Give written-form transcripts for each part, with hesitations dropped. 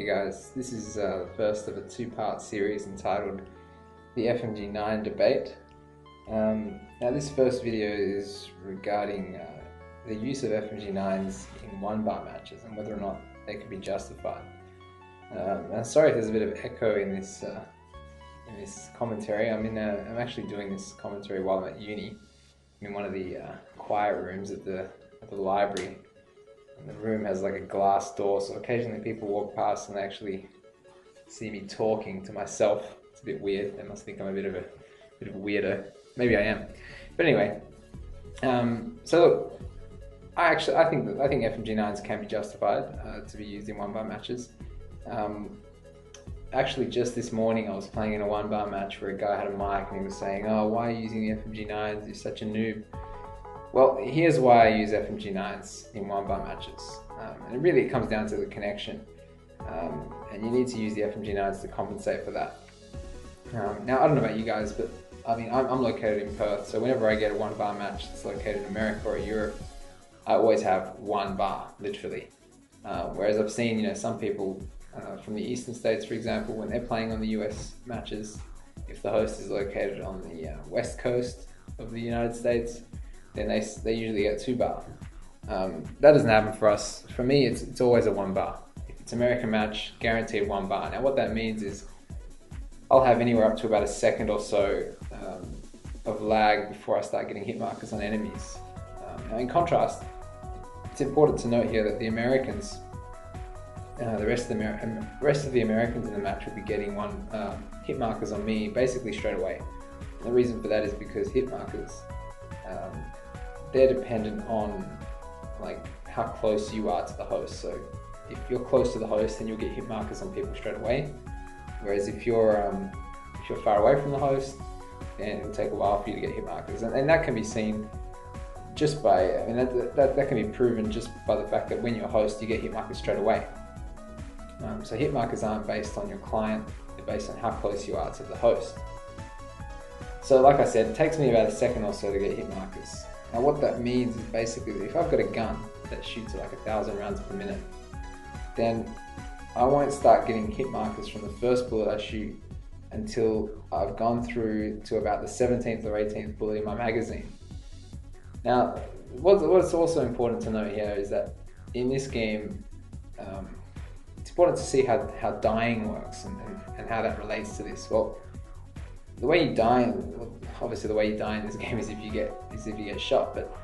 Hey guys, this is the first of a two-part series entitled the FMG9 Debate. Now this first video is regarding the use of FMG9s in one-bar matches and whether or not they can be justified. I'm sorry if there's a bit of echo in this commentary. I'm actually doing this commentary while I'm at uni. I'm in one of the quiet rooms at the library. And the room has like a glass door, so occasionally people walk past and they actually see me talking to myself. It's a bit weird. They must think I'm a bit of a weirdo. Maybe I am. But anyway, so look, I think FMG9s can be justified to be used in one-bar matches. Actually, just this morning I was playing in a one-bar match where a guy had a mic and he was saying, "Oh, why are you using the FMG9s? You're such a noob." Well, here's why I use FMG9s in one-bar matches. And it really comes down to the connection. And you need to use the FMG9s to compensate for that. Now, I don't know about you guys, but I mean, I'm located in Perth, so whenever I get a one-bar match that's located in America or Europe, I always have one bar, literally. Whereas I've seen, some people from the eastern states, for example, when they're playing on the US matches, if the host is located on the west coast of the United States, then they usually get two bar. That doesn't happen for us. For me, it's always a one bar. If it's American match, guaranteed one bar. Now what that means is I'll have anywhere up to about a second or so of lag before I start getting hit markers on enemies. Now in contrast, it's important to note here that the Americans, the rest of the Americans in the match will be getting hit markers on me basically straight away. And the reason for that is because hit markers, they're dependent on like how close you are to the host. So if you're close to the host, then you'll get hit markers on people straight away. Whereas if you're far away from the host, then it'll take a while for you to get hit markers. And that can be seen just by, that can be proven just by the fact that when you're a host, you get hit markers straight away. So hit markers aren't based on your client, they're based on how close you are to the host. So like I said, it takes me about a second or so to get hit markers. Now what that means is basically that if I've got a gun that shoots at like 1,000 rounds per minute, then I won't start getting hit markers from the first bullet I shoot until I've gone through to about the 17th or 18th bullet in my magazine. Now, what's also important to note here is that in this game, it's important to see how dying works and how that relates to this. Well, the way you die, obviously the way you die in this game is if you get shot, but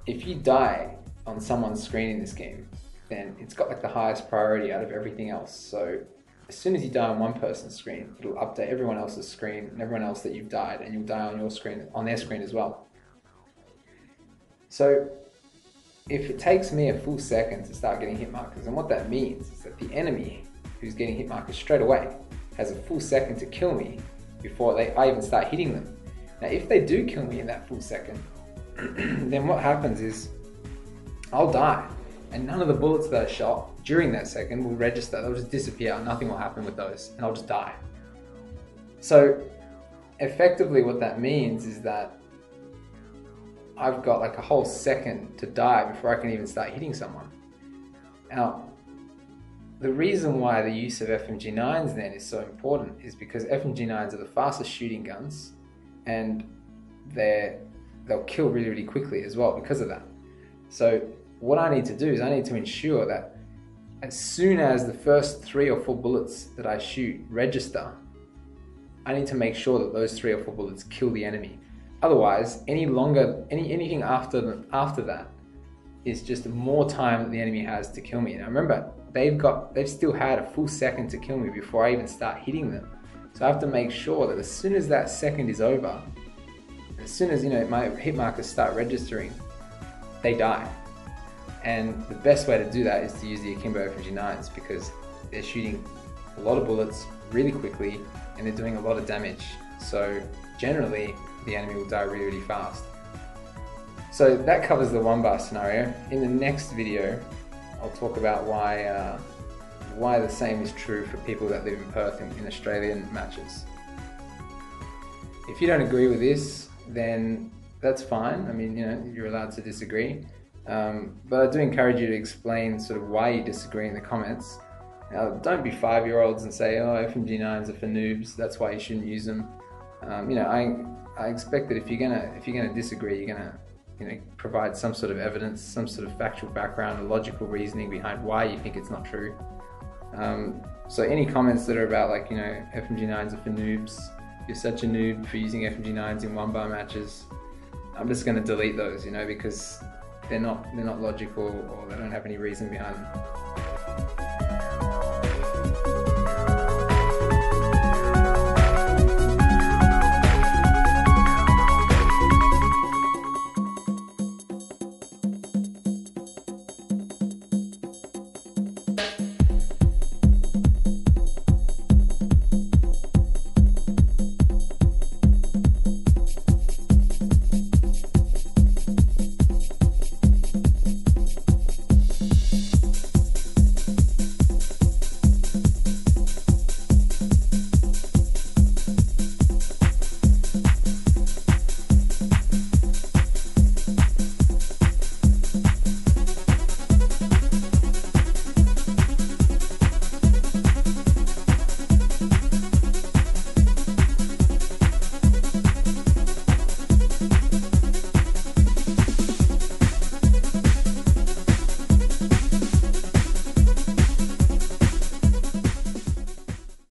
if you die on someone's screen in this game, then it's got like the highest priority out of everything else. So as soon as you die on one person's screen, it'll update everyone else's screen and everyone else that you've died, and you'll die on your screen, on their screen as well. So if it takes me a full second to start getting hit markers, and what that means is that the enemy who's getting hit markers straight away has a full second to kill me before I even start hitting them. Now if they do kill me in that full second, then what happens is I'll die, and none of the bullets that I shot during that second will register. They'll just disappear, nothing will happen with those, and I'll just die. So effectively what that means is that I've got like a whole second to die before I can even start hitting someone. Now, the reason why the use of FMG9s then is so important is because FMG9s are the fastest shooting guns, and they'll kill really, really quickly as well because of that. So what I need to do is I need to ensure that as soon as the first 3 or 4 bullets that I shoot register, I need to make sure that those 3 or 4 bullets kill the enemy. Otherwise, anything after that is just more time that the enemy has to kill me. Now remember, they've still had a full second to kill me before I even start hitting them. So I have to make sure that as soon as that second is over, as soon as my hit markers start registering, they die. And the best way to do that is to use the akimbo FMG9s, because they're shooting a lot of bullets really quickly and they're doing a lot of damage. So generally, the enemy will die really, really fast. So that covers the one bar scenario. In the next video, I'll talk about why the same is true for people that live in Perth in Australian matches. If you don't agree with this, then that's fine. I mean, you're allowed to disagree. But I do encourage you to explain sort of why you disagree in the comments. Now, don't be 5-year-olds and say, oh, FMG9s are for noobs, that's why you shouldn't use them. I expect that if you're gonna disagree, you're gonna provide some sort of evidence, some sort of factual background, a logical reasoning behind why you think it's not true. So any comments that are about FMG9s are for noobs, you're such a noob for using FMG9s in one bar matches, I'm just going to delete those, because they're not logical, or they don't have any reason behind them.